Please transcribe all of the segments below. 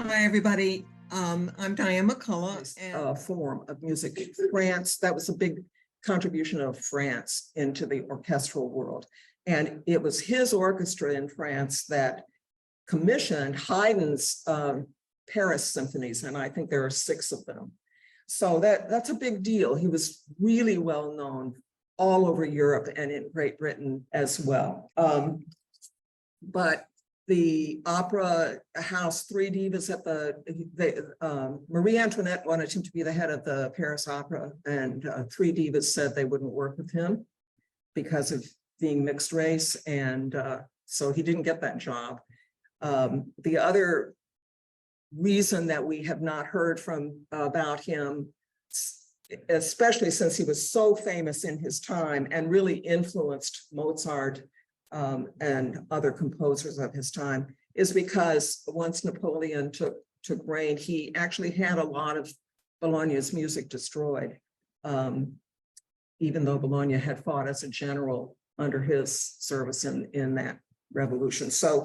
Hi, everybody. I'm Diane McCullough. And Form of music. France, that was a big contribution of France into the orchestral world. And it was his orchestra in France that commissioned Haydn's Paris symphonies, and I think there are 6 of them. So that's a big deal. He was really well known all over Europe and in Great Britain as well. But the opera house, 3 divas at Marie Antoinette wanted him to be the head of the Paris Opera, and 3 divas said they wouldn't work with him because of being mixed race, and so he didn't get that job. The other reason that we have not heard about him, especially since he was so famous in his time and really influenced Mozart and other composers of his time, is because once Napoleon took reign, he actually had a lot of Bologna's music destroyed, even though Bologna had fought as a general under his service in that revolution. So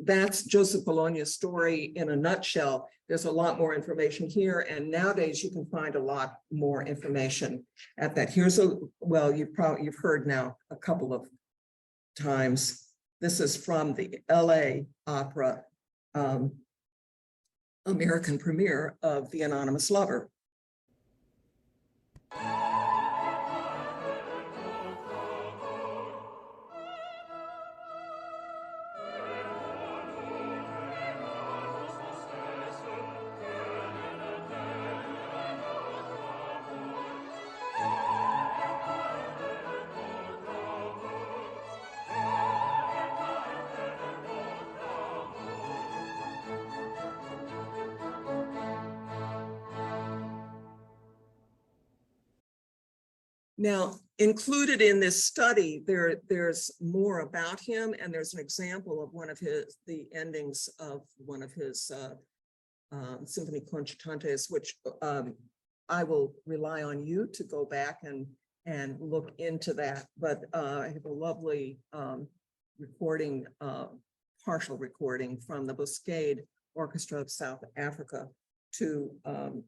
that's Joseph Bologna's story in a nutshell. There's a lot more information here, and nowadays you can find a lot more information at that. Well, you've heard now a couple of times. This is from the LA Opera American premiere of The Anonymous Lover. Now, included in this study, there's more about him, and there's an example of the endings of one of his symphony concertantes, which I will rely on you to go back and look into that. But I have a lovely recording, partial recording from the Buscade Orchestra of South Africa to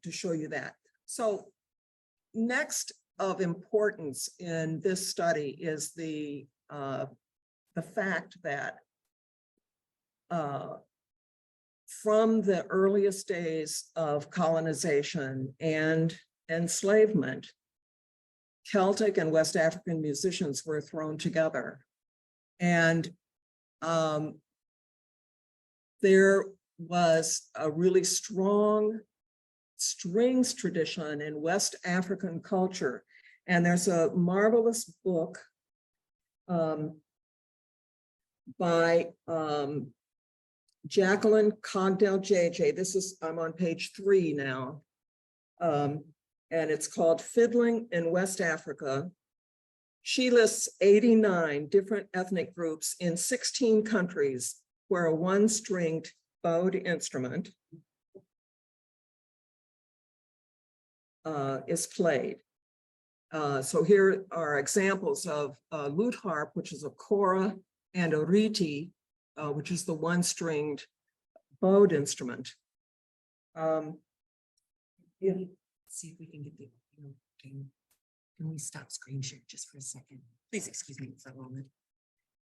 show you that. So next of importance in this study is the fact that from the earliest days of colonization and enslavement, Celtic and West African musicians were thrown together. And there was a really strong strings tradition in West African culture. And there's a marvelous book by Jacqueline Cogdell JJ. I'm on page 3 now. And it's called Fiddling in West Africa. She lists 89 different ethnic groups in 16 countries where a 1-stringed bowed instrument is played. So here are examples of lute harp, which is a kora, and a riti, which is the 1-stringed bowed instrument. See if we can get the thing. Can we stop screen share just for a second? Please excuse me for a moment.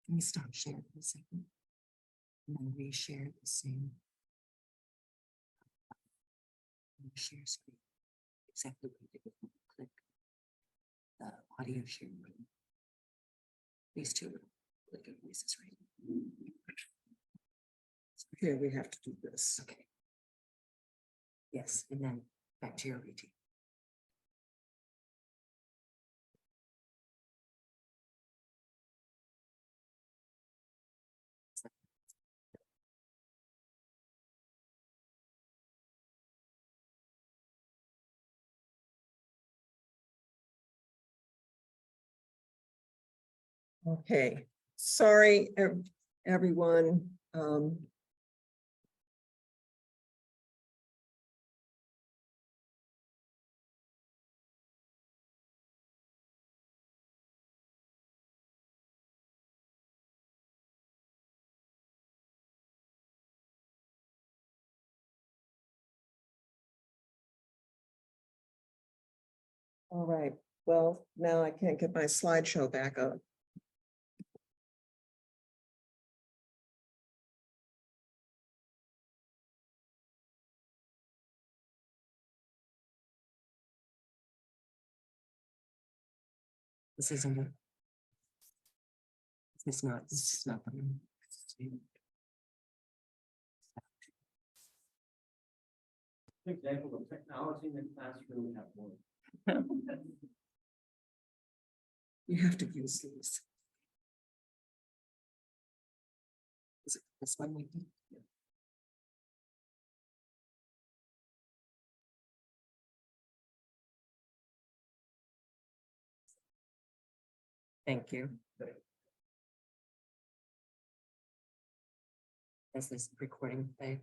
Can we stop share for a second? And then reshare the same. Share screen. Exactly what we did. Click the audio share button. These 2 click and voices, right? So here we have to do this. Okay. Yes, and then back to your routine. Okay, sorry, everyone. All right, well, now I can't get my slideshow back up. This isn't it. It's not, it's not. Example of technology in the classroom we have one. You have to use these. Is it this one? Maybe? Thank you. Is this recording thing?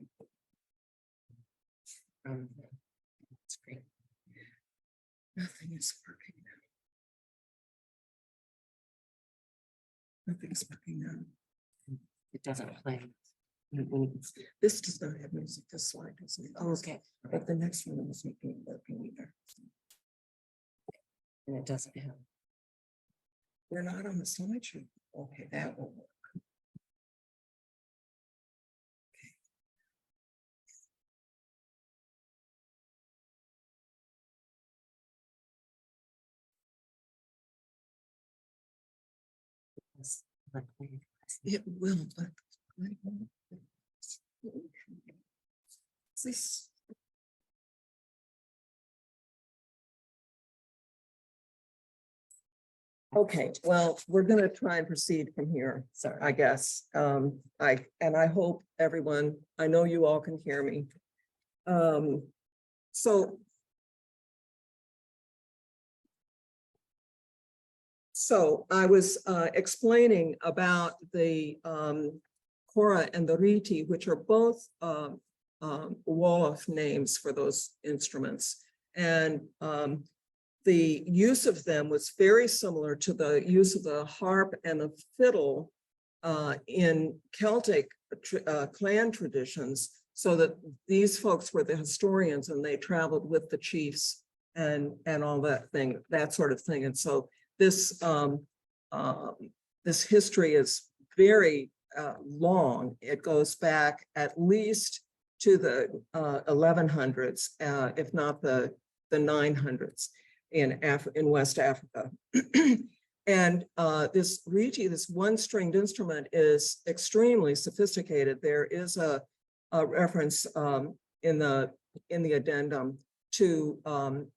It's great. Nothing is working now. Nothing's working now. It doesn't play. This does not have music, this slide doesn't. Oh, okay. But the next one isn't working either. And it doesn't have. We're not on the slideshow. Okay, that will work. It will, but. This. Okay, well, we're gonna try and proceed from here, Sorry. I guess. I hope everyone, I know you all can hear me. So. So I was explaining about the Cora and the Riti, which are both Wolof names for those instruments. And the use of them was very similar to the use of the harp and the fiddle in Celtic clan traditions, so that these folks were the historians and they traveled with the chiefs and all that sort of thing. And so this this history is very long. It goes back at least to the 1100s, if not the 900s in West Africa. And this Riti, this one-stringed instrument, is extremely sophisticated. There is a reference in the addendum to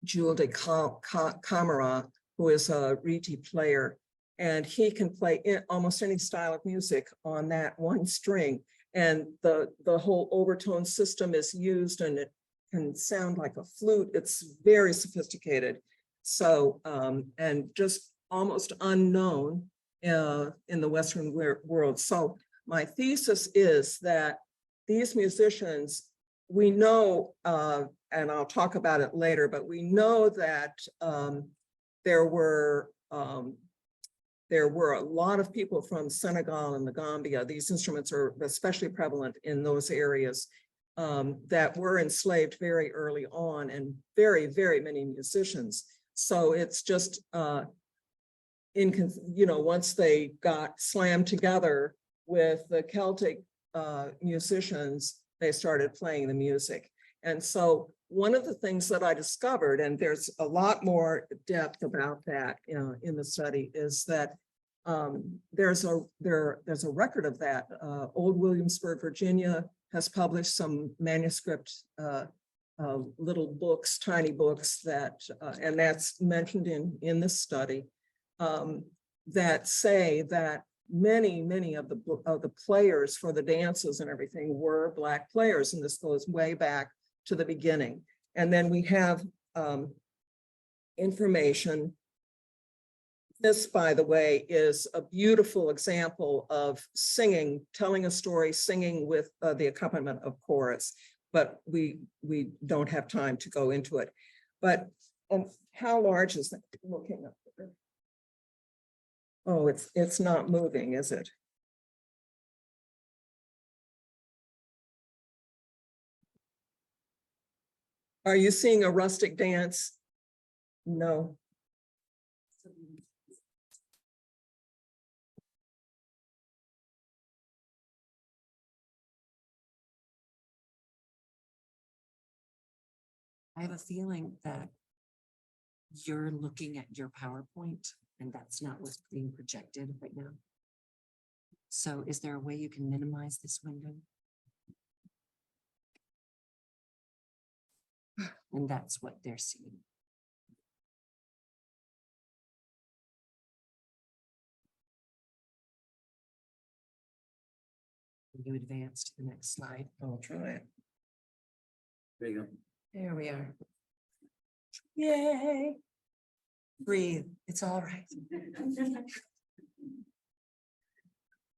Jules de Camara, who is a Riti player, and he can play almost any style of music on that one string. And the whole overtone system is used, and it can sound like a flute. It's very sophisticated. So, and just almost unknown in the Western world. So my thesis is that these musicians, we know, and I'll talk about it later, but we know that there were a lot of people from Senegal and the Gambia. These instruments are especially prevalent in those areas that were enslaved very early on, and very, very many musicians. So it's just, once they got slammed together with the Celtic musicians, they started playing the music. And so one of the things that I discovered, and there's a lot more depth about that in the study, is that there's a record of that. Old Williamsburg, Virginia has published some manuscript little books, tiny books that, and that's mentioned in this study, that say that many of the players for the dances and everything were Black players, and this goes way back to the beginning. And then we have information. This, by the way, is a beautiful example of singing, telling a story, singing with the accompaniment of chorus, but we don't have time to go into it. But how large is that? Looking up there. Oh, it's not moving, is it? Are you seeing a rustic dance? No. I have a feeling that you're looking at your PowerPoint and that's not what's being projected right now. So is there a way you can minimize this window? And that's what they're seeing. You advance to the next slide. I'll try it. There you go. There we are. Yay. Breathe. It's all right.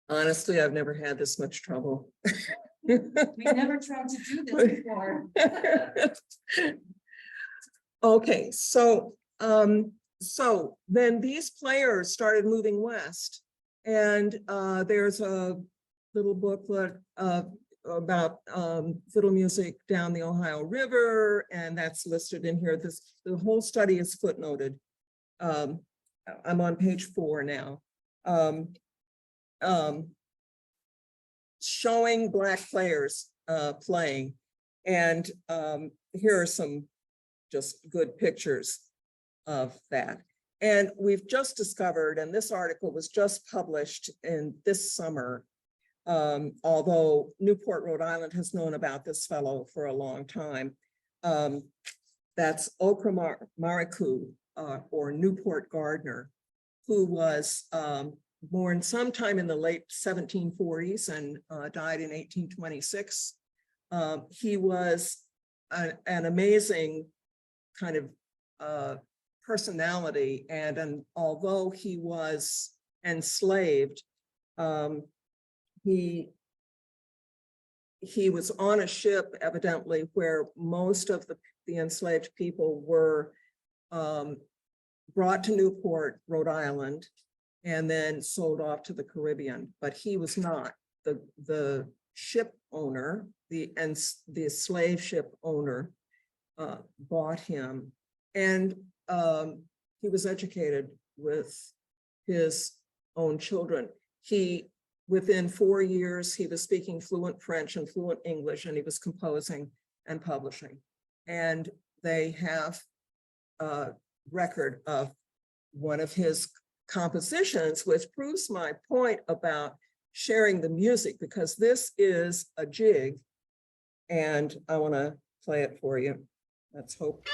Honestly, I've never had this much trouble. We never tried to do this before. Okay, so then these players started moving west. And there's a little booklet about fiddle music down the Ohio River, and that's listed in here. The whole study is footnoted. I'm on page 4 now. Showing Black players playing. And here are some just good pictures of that. And we've just discovered, and this article was just published in this summer, although Newport, Rhode Island has known about this fellow for a long time. That's Okra Mariku, or Newport Gardner, who was born sometime in the late 1740s and died in 1826. He was an amazing kind of personality, and although he was enslaved, he was on a ship evidently where most of the enslaved people were brought to Newport, Rhode Island, and then sold off to the Caribbean, but he was not. The ship owner, the slave ship owner bought him, and he was educated with his own children. Within 4 years, he was speaking fluent French and fluent English, and he was composing and publishing. And they have a record of one of his compositions, which proves my point about sharing the music, because this is a jig, and I want to play it for you. Let's hope.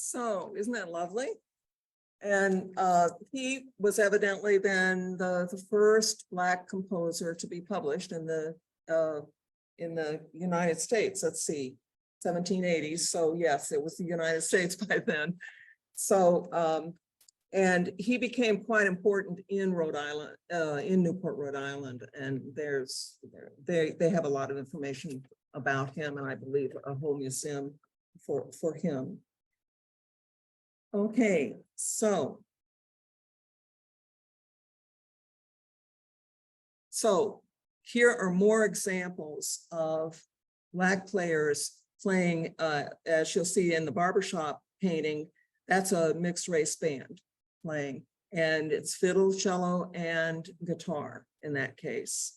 So isn't that lovely? And he was evidently then the first Black composer to be published in the United States. Let's see, 1780s. So yes, it was the United States by then. So and he became quite important in Rhode Island, in Newport, Rhode Island. And they have a lot of information about him, and I believe a whole museum for him. Okay, so So here are more examples of Black players playing, as you'll see in the barbershop painting, that's a mixed race band playing, and it's fiddle, cello, and guitar in that case.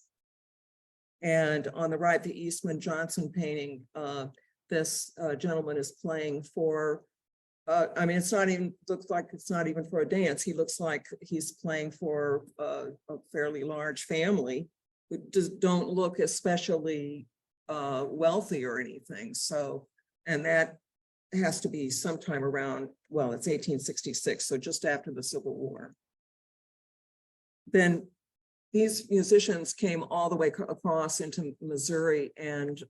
And on the right, the Eastman Johnson painting, this gentleman is playing for, I mean, it's not even, looks like it's not even for a dance. He looks like he's playing for a fairly large family who just don't look especially wealthy or anything. So, and that has to be sometime around, well, it's 1866, so just after the Civil War. Then these musicians came all the way across into Missouri and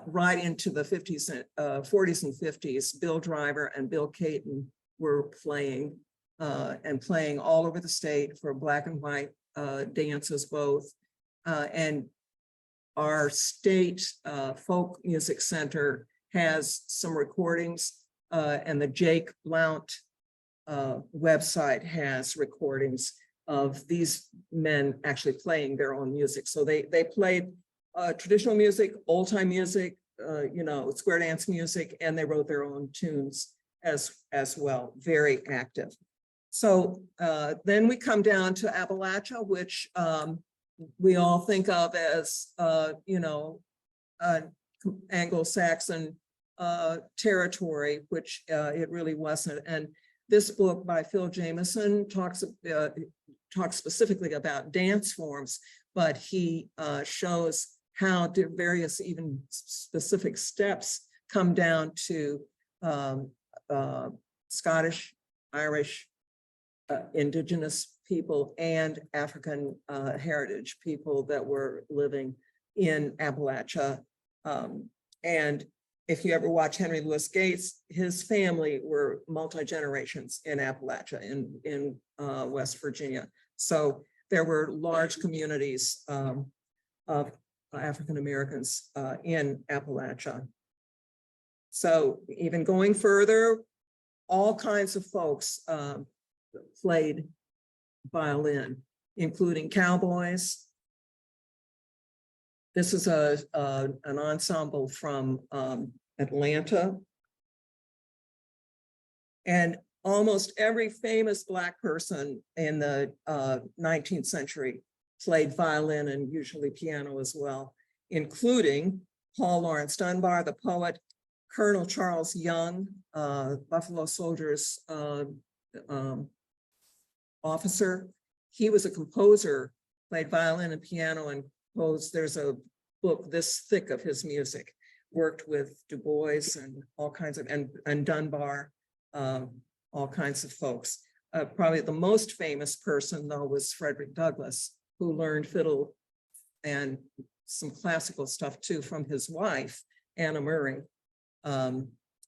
right into the 40s and 50s. Bill Driver and Bill Caton were playing and playing all over the state for Black and white dances both. And our state folk music center has some recordings, and the Jake Blount website has recordings of these men actually playing their own music. So they played traditional music, old time music, you know, square dance music, and they wrote their own tunes as well, very active. So then we come down to Appalachia, which we all think of as, you know, Anglo-Saxon territory, which it really wasn't. And this book by Phil Jameson talks specifically about dance forms, but he shows how various even specific steps come down to Scottish, Irish, indigenous people and African heritage people that were living in Appalachia. And if you ever watch Henry Louis Gates, his family were multi-generations in Appalachia in West Virginia. So there were large communities of African Americans in Appalachia. So even going further, all kinds of folks played violin, including cowboys. This is an ensemble from Atlanta. And almost every famous Black person in the 19th century played violin and usually piano as well, including Paul Laurence Dunbar, the poet, Colonel Charles Young, Buffalo Soldiers officer. He was a composer, played violin and piano and composed. There's a book this thick of his music, worked with Du Bois and all kinds of, and Dunbar, all kinds of folks. Probably the most famous person though was Frederick Douglass, who learned fiddle and some classical stuff too from his wife, Anna Murray.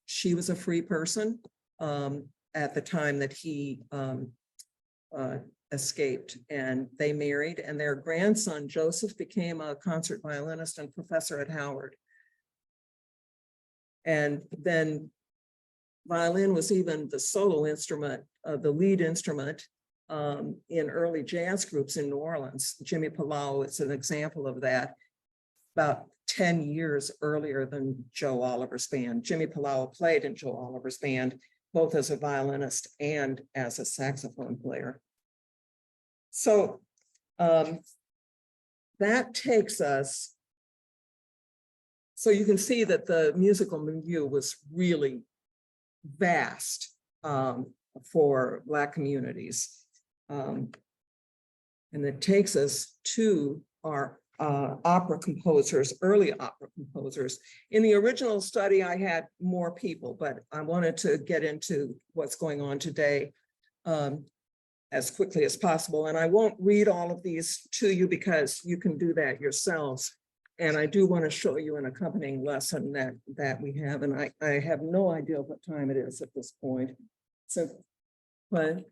She was a free person at the time that he escaped, and they married, and their grandson Joseph became a concert violinist and professor at Howard. And then violin was even the solo instrument, the lead instrument in early jazz groups in New Orleans. Jimmy Palau is an example of that, about 10 years earlier than Joe Oliver's band. Jimmy Palau played in Joe Oliver's band, both as a violinist and as a saxophone player. So that takes us, so you can see that the musical milieu was really vast for Black communities. And it takes us to our opera composers, early opera composers. In the original study, I had more people, but I wanted to get into what's going on today as quickly as possible. And I won't read all of these to you because you can do that yourselves. And I do want to show you an accompanying lesson that we have. And I have no idea what time it is at this point. So, but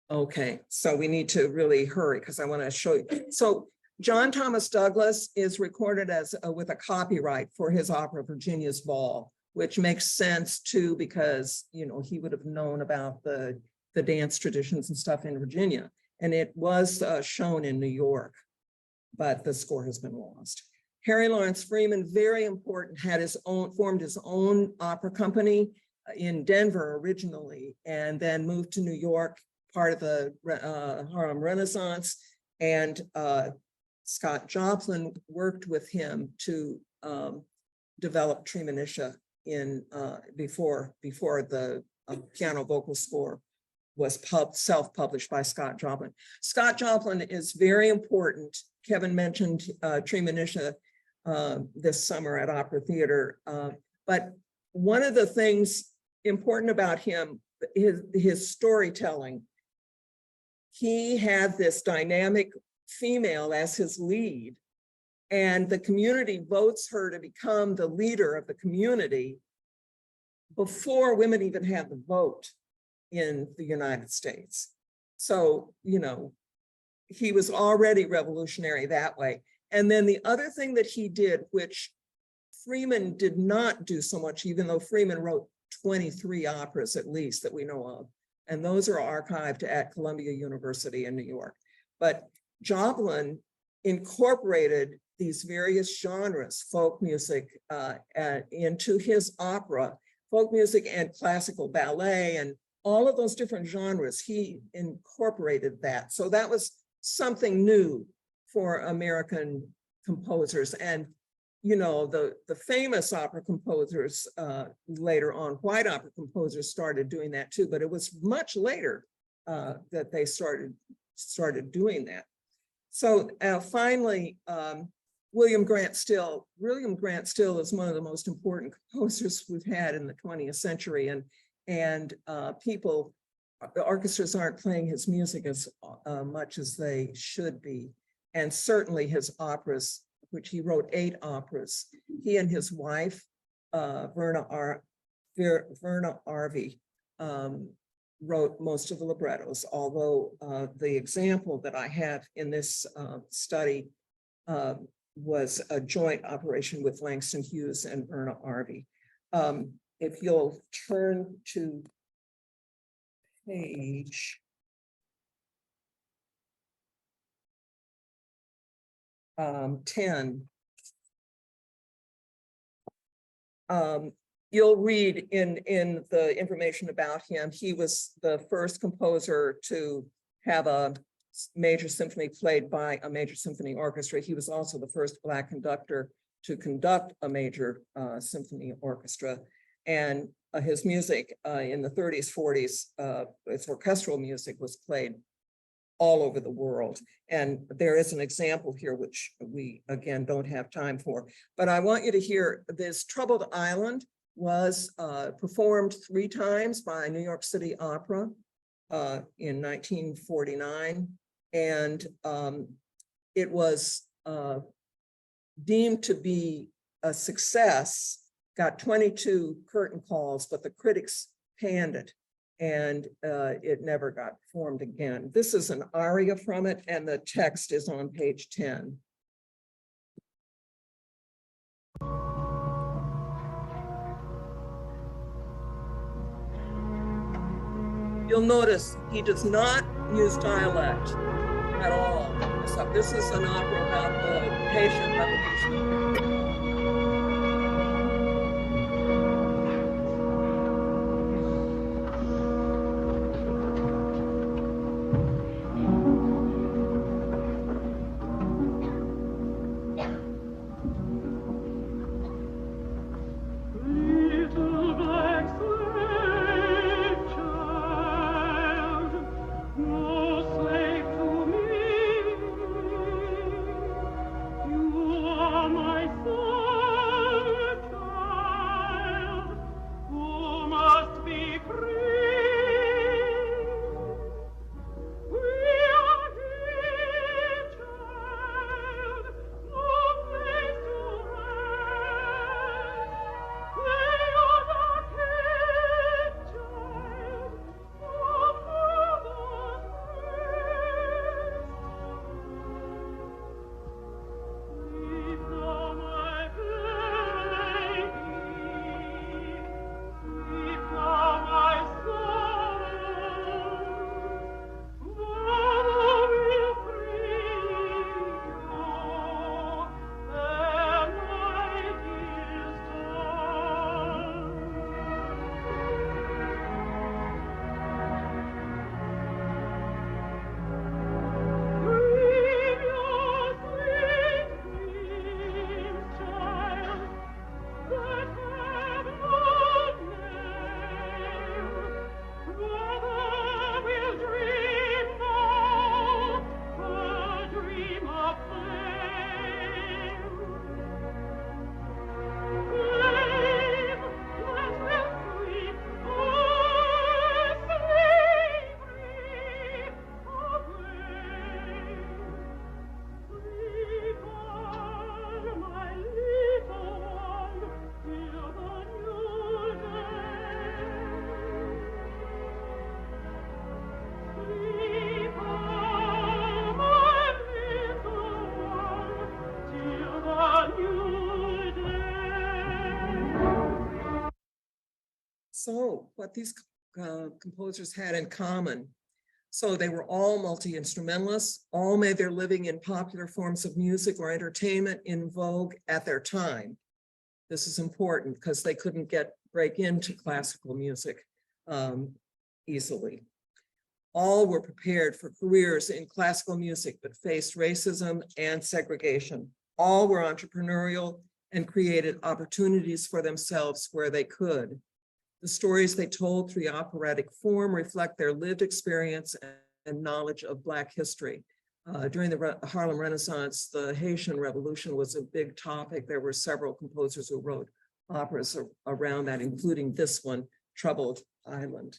okay, so we need to really hurry because I want to show you. So John Thomas Douglas is recorded as with a copyright for his opera Virginia's Ball, which makes sense too, because, you know, he would have known about the dance traditions and stuff in Virginia. and it was shown in New York, but the score has been lost. Harry Lawrence Freeman, very important, formed his own opera company in Denver originally, and then moved to New York, part of the Harlem Renaissance. And Scott Joplin worked with him to develop Treemonisha before the piano vocal score was self-published by Scott Joplin. Scott Joplin is very important. Kevin mentioned Treemonisha this summer at Opera Theater, but one of the things important about him, his storytelling. He had this dynamic female as his lead, and the community votes her to become the leader of the community before women even had the vote in the United States. So, you know, he was already revolutionary that way. And then the other thing that he did, which Freeman did not do so much, even though Freeman wrote 23 operas at least that we know of, and those are archived at Columbia University in New York. But Joplin incorporated these various genres, folk music, into his opera, folk music and classical ballet, and all of those different genres, he incorporated that. So that was something new for American composers. And, you know, the famous opera composers later on, white opera composers started doing that too, but it was much later that they started doing that. So finally, William Grant Still. William Grant Still is one of the most important composers we've had in the 20th century. And the orchestras aren't playing his music as much as they should be. And certainly his operas, which he wrote 8 operas. He and his wife, Verna Arvey, wrote most of the librettos, although the example that I have in this study was a joint operation with Langston Hughes and Verna Arvey. If you'll turn to page 10, you'll read in the information about him, he was the first composer to have a major symphony played by a major symphony orchestra. He was also the first Black conductor to conduct a major symphony orchestra. And his music in the 30s, 40s, his orchestral music was played all over the world. And there is an example here, which we, again, don't have time for. But I want you to hear this. Troubled Island was performed 3 times by New York City Opera in 1949. And it was deemed to be a success, got 22 curtain calls, but the critics panned it, and it never got performed again. This is an aria from it, and the text is on page 10. You'll notice he does not use dialect at all. So this is an opera about the Haitian Revolution. My So what these composers had in common. So they were all multi-instrumentalists, all made their living in popular forms of music or entertainment in vogue at their time. This is important because they couldn't break into classical music easily. All were prepared for careers in classical music, but faced racism and segregation. All were entrepreneurial and created opportunities for themselves where they could. The stories they told through operatic form reflect their lived experience and knowledge of Black history. During the Harlem Renaissance, the Haitian Revolution was a big topic. There were several composers who wrote operas around that, including this one, Troubled Island.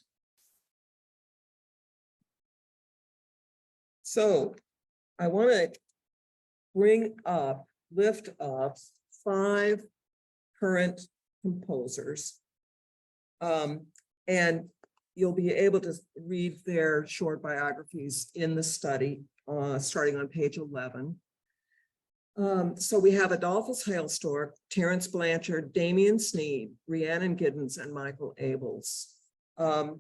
So I want to lift up 5 current composers. And you'll be able to read their short biographies in the study, starting on page 11. So we have Adolphus Hailstork, Terence Blanchard, Damian Sneed, Rhiannon Giddens, and Michael Abels. And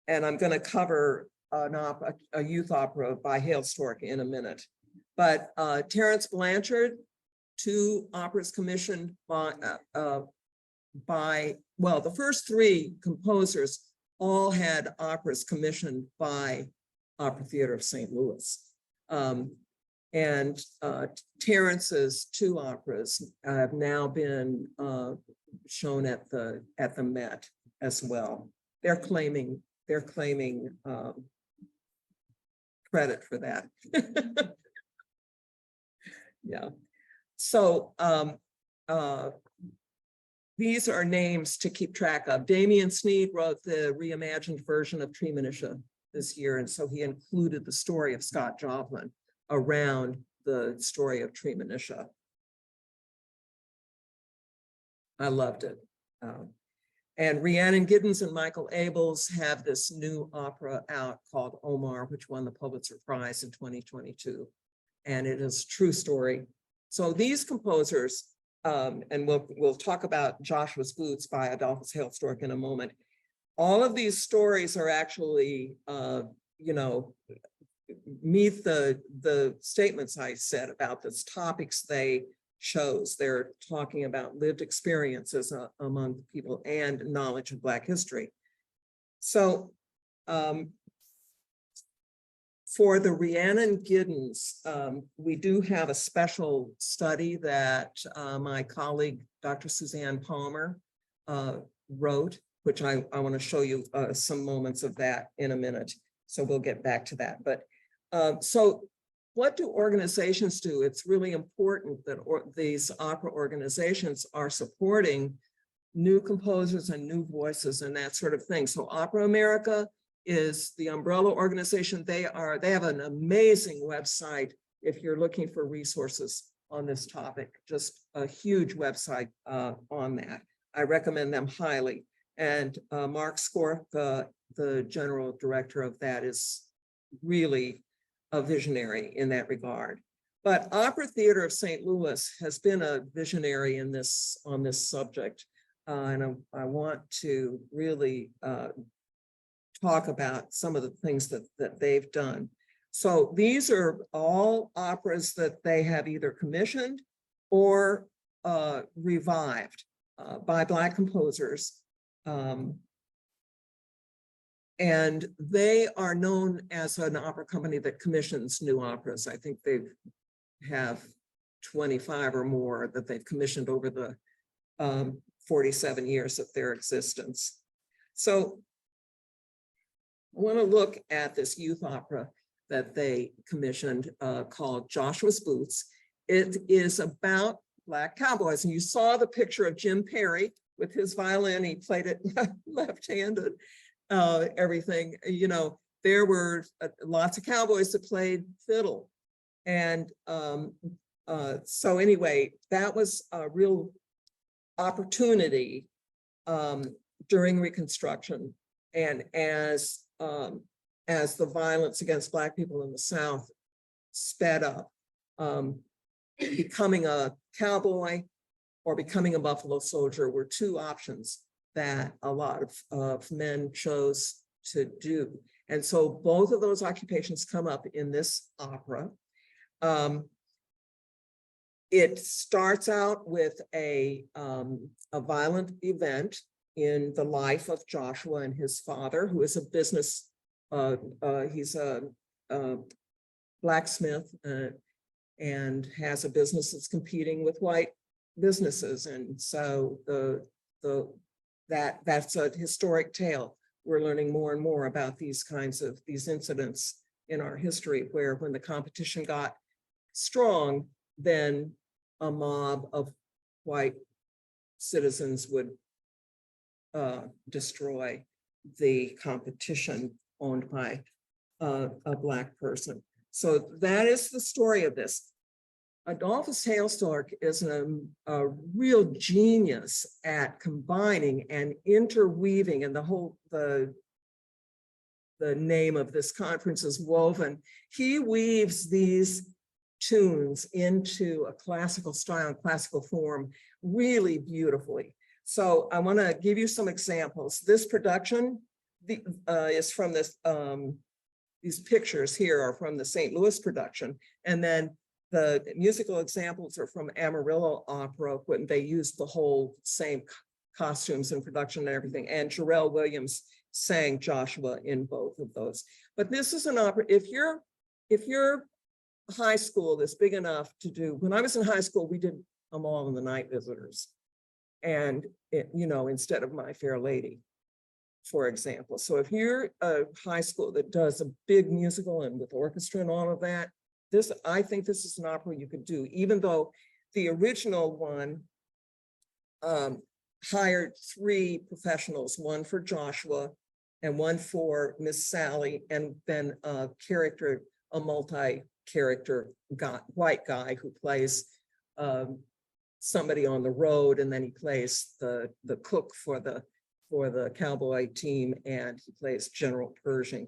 I'm going to cover a youth opera by Hailstork in a minute. But Terence Blanchard, 2 operas commissioned well, the first 3 composers all had operas commissioned by Opera Theater of St. Louis. And Terence's 2 operas have now been shown at the Met as well. They're claiming credit for that. Yeah. So these are names to keep track of. Damian Sneed wrote the reimagined version of Treemonisha this year, and so he included the story of Scott Joplin around the story of Treemonisha. I loved it. And Rhiannon Giddens and Michael Abels have this new opera out called Omar, which won the Pulitzer Prize in 2022. And it is a true story. So these composers, and we'll talk about Joshua's Boots by Adolphus Hailstork in a moment. All of these stories are actually, meet the statements I said about the topics they chose. They're talking about lived experiences among people and knowledge of Black history. So for the Rhiannon Giddens, we do have a special study that my colleague, Dr. Suzanne Palmer, wrote, which I want to show you some moments of that in a minute. So we'll get back to that. But so what do organizations do? It's really important that these opera organizations are supporting new composers and new voices and that sort of thing. So Opera America is the umbrella organization. They have an amazing website if you're looking for resources on this topic, just a huge website on that. I recommend them highly. And Mark Skork, the general director of that, is really a visionary in that regard. But Opera Theater of St. Louis has been a visionary on this subject. And I want to really talk about some of the things that they've done. So these are all operas that they have either commissioned or revived by Black composers. And they are known as an opera company that commissions new operas. I think they have 25 or more that they've commissioned over the 47 years of their existence. So I want to look at this youth opera that they commissioned called Joshua's Boots. It is about Black cowboys. And you saw the picture of Jim Perry with his violin. He played it left-handed, everything. You know, there were lots of cowboys that played fiddle. And so anyway, that was a real opportunity during Reconstruction. And as the violence against Black people in the South sped up, becoming a cowboy or becoming a Buffalo Soldier were two options that a lot of men chose to do. And so both of those occupations come up in this opera. It starts out with a violent event in the life of Joshua and his father, who is a business, he's a blacksmith and has a business that's competing with white businesses. And so that's a historic tale. We're learning more and more about these incidents in our history, where when the competition got strong, then a mob of white citizens would destroy the competition owned by a Black person. So that is the story of this. Adolphus Hailstork is a real genius at combining and interweaving, and the name of this conference is Woven. He weaves these tunes into a classical style and classical form really beautifully. So I want to give you some examples. This production is from this, these pictures here are from the St. Louis production. And then the musical examples are from Amarillo Opera, when they used the whole same costumes and production and everything. And Jarrell Williams sang Joshua in both of those. But this is an opera, if you're high school that's big enough to do, when I was in high school, we did them all in the Night Visitors. And instead of My Fair Lady, for example. So if you're a high school that does a big musical and with orchestra and all of that, I think this is an opera you could do, even though the original one hired 3 professionals, one for Joshua and one for Miss Sally, and then a multi-character white guy who plays somebody on the road, and then he plays the cook for the cowboy team, and he plays General Pershing.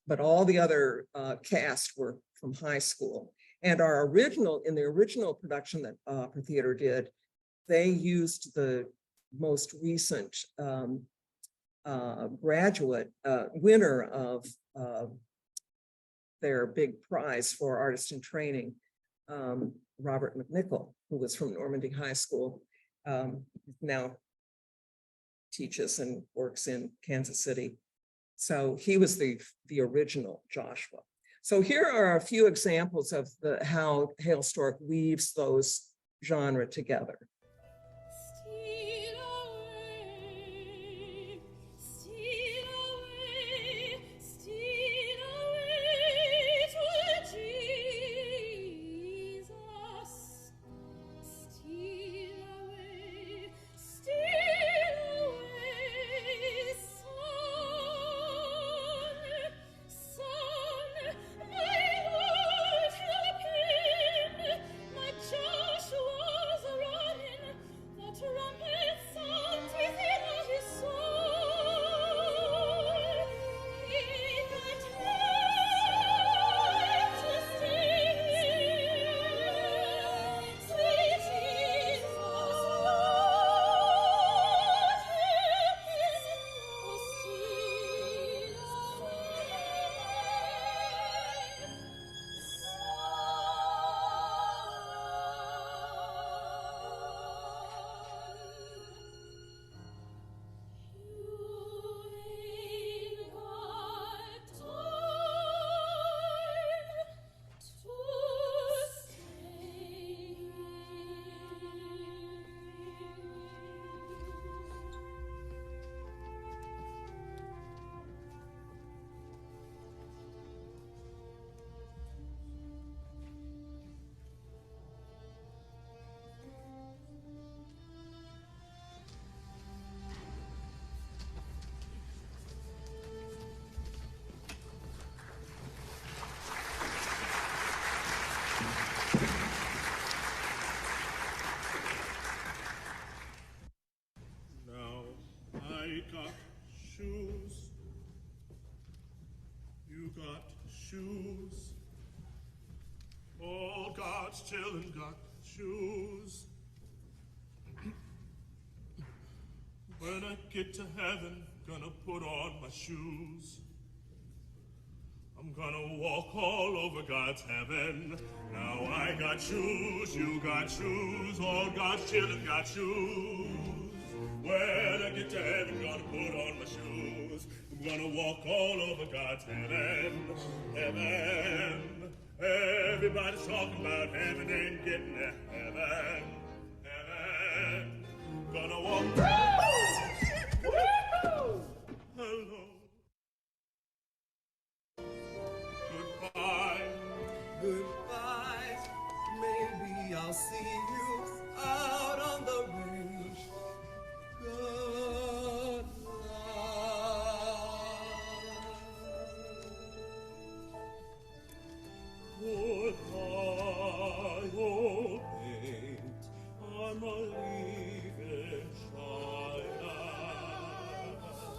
But all the other cast were from high school. And in the original production that Opera Theater did, they used the most recent graduate winner of their big prize for artist in training, Robert McNichol, who was from Normandy High School, now teaches and works in Kansas City. So he was the original Joshua. So here are a few examples of how Hailstork weaves those genres together. Shoes. All God's children got shoes. When I get to heaven, gonna put on my shoes. I'm gonna walk all over God's heaven. Now I got shoes, you got shoes, all God's children got shoes. When I get to heaven, gonna put on my shoes. I'm gonna walk all over God's heaven, heaven. Everybody's talking about heaven and getting to heaven, heaven. Gonna walk. Hello. Goodbye. Goodbye, maybe I'll see you out on the range. Good Goodbye, old mate. I'm a leaving China.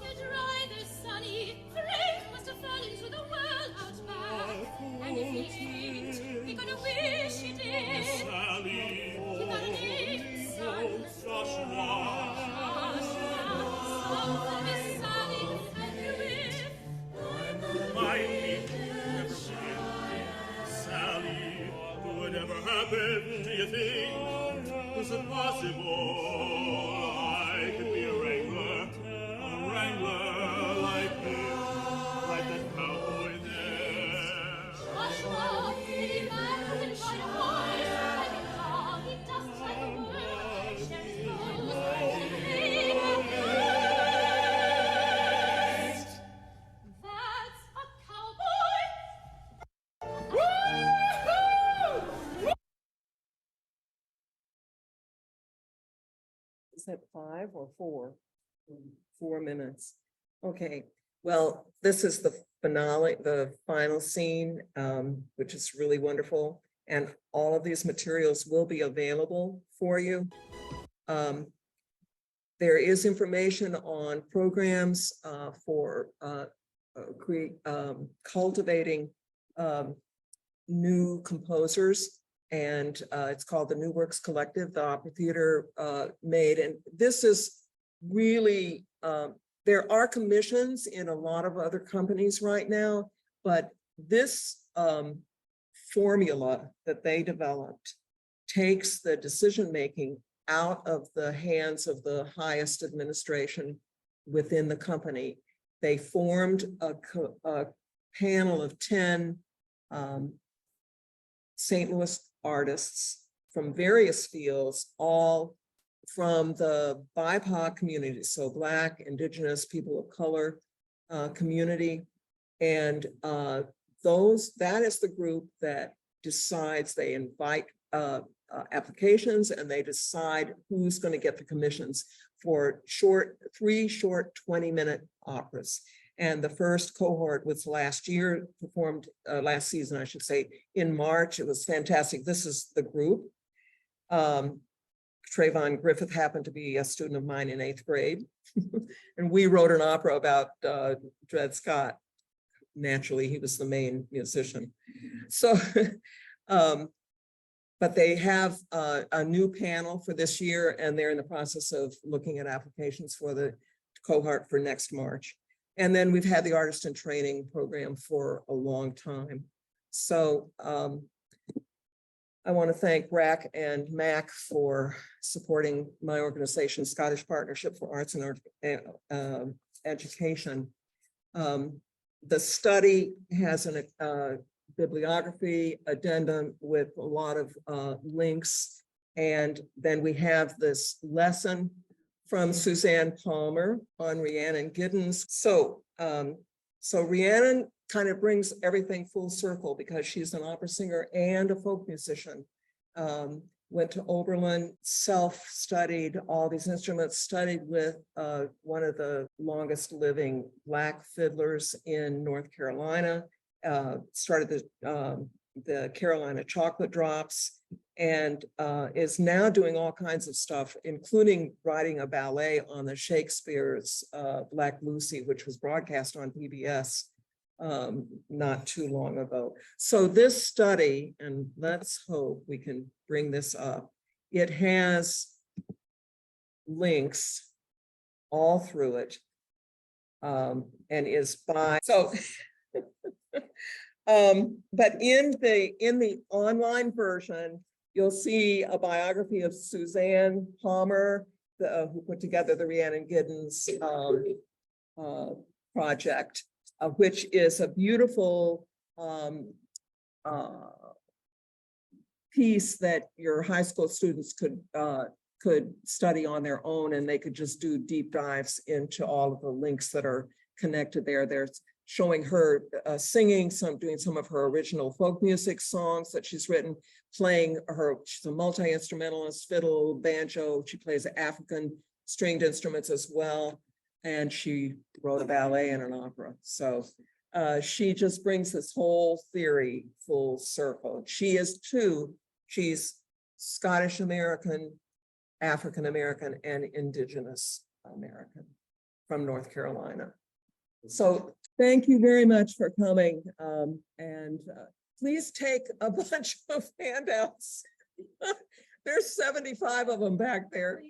You'd rather sunny, Frank must have fallen to the world out back. And if he ain't, he gonna wish he did. Sally, He gonna need some Joshua. so Miss Sally, and you if My feet never win. Sally, whatever happened, do you think? Was it possible I could be a wrangler like that cowboy there? Joshua, the man who can find a voice, like a dog, he does like a bird, share his clothes, and leave a nest. That's a cowboy. Is that 5 or 4? 4 minutes. Okay, well, this is the finale, the final scene, which is really wonderful. And all of these materials will be available for you. There is information on programs for cultivating new composers. And it's called the New Works Collective, the Opera Theater made. And this is really, there are commissions in a lot of other companies right now, but this formula that they developed takes the decision-making out of the hands of the highest administration within the company. They formed a panel of 10 St. Louis artists from various fields, all from the BIPOC community, so Black, Indigenous, people of color community. And that is the group that decides, they invite applications and they decide who's going to get the commissions for three short 20-minute operas. And the first cohort was last season, I should say, in March. It was fantastic. This is the group. Trayvon Griffith happened to be a student of mine in 8th grade. And we wrote an opera about Dred Scott. Naturally, he was the main musician. So, but they have a new panel for this year, and they're in the process of looking at applications for the cohort for next March. And then we've had the artist in training program for a long time. So I want to thank RAC and MAC for supporting my organization, Scottish Partnership for Arts and Education. The study has a bibliography addendum with a lot of links. And then we have this lesson from Suzanne Palmer on Rhiannon Giddens. So Rhiannon kind of brings everything full circle because she's an opera singer and a folk musician. Went to Oberlin, self-studied all these instruments, studied with one of the longest living Black fiddlers in North Carolina, started the Carolina Chocolate Drops, and is now doing all kinds of stuff, including writing a ballet on the Shakespeare's Black Lucy, which was broadcast on PBS not too long ago. So this study, and let's hope we can bring this up, it has links all through it. And is by, so. But in the online version, you'll see a biography of Suzanne Palmer, who put together the Rhiannon Giddens project, which is a beautiful piece that your high school students could study on their own, and they could just do deep dives into all of the links that are connected there. There's showing her singing doing some of her original folk music songs that she's written, she's a multi-instrumentalist, fiddle, banjo, she plays African stringed instruments as well. And she wrote a ballet and an opera. So she just brings this whole theory full circle. She is too, she's Scottish American, African American, and Indigenous American from North Carolina. So thank you very much for coming. And please take a bunch of handouts. There's 75 of them back there.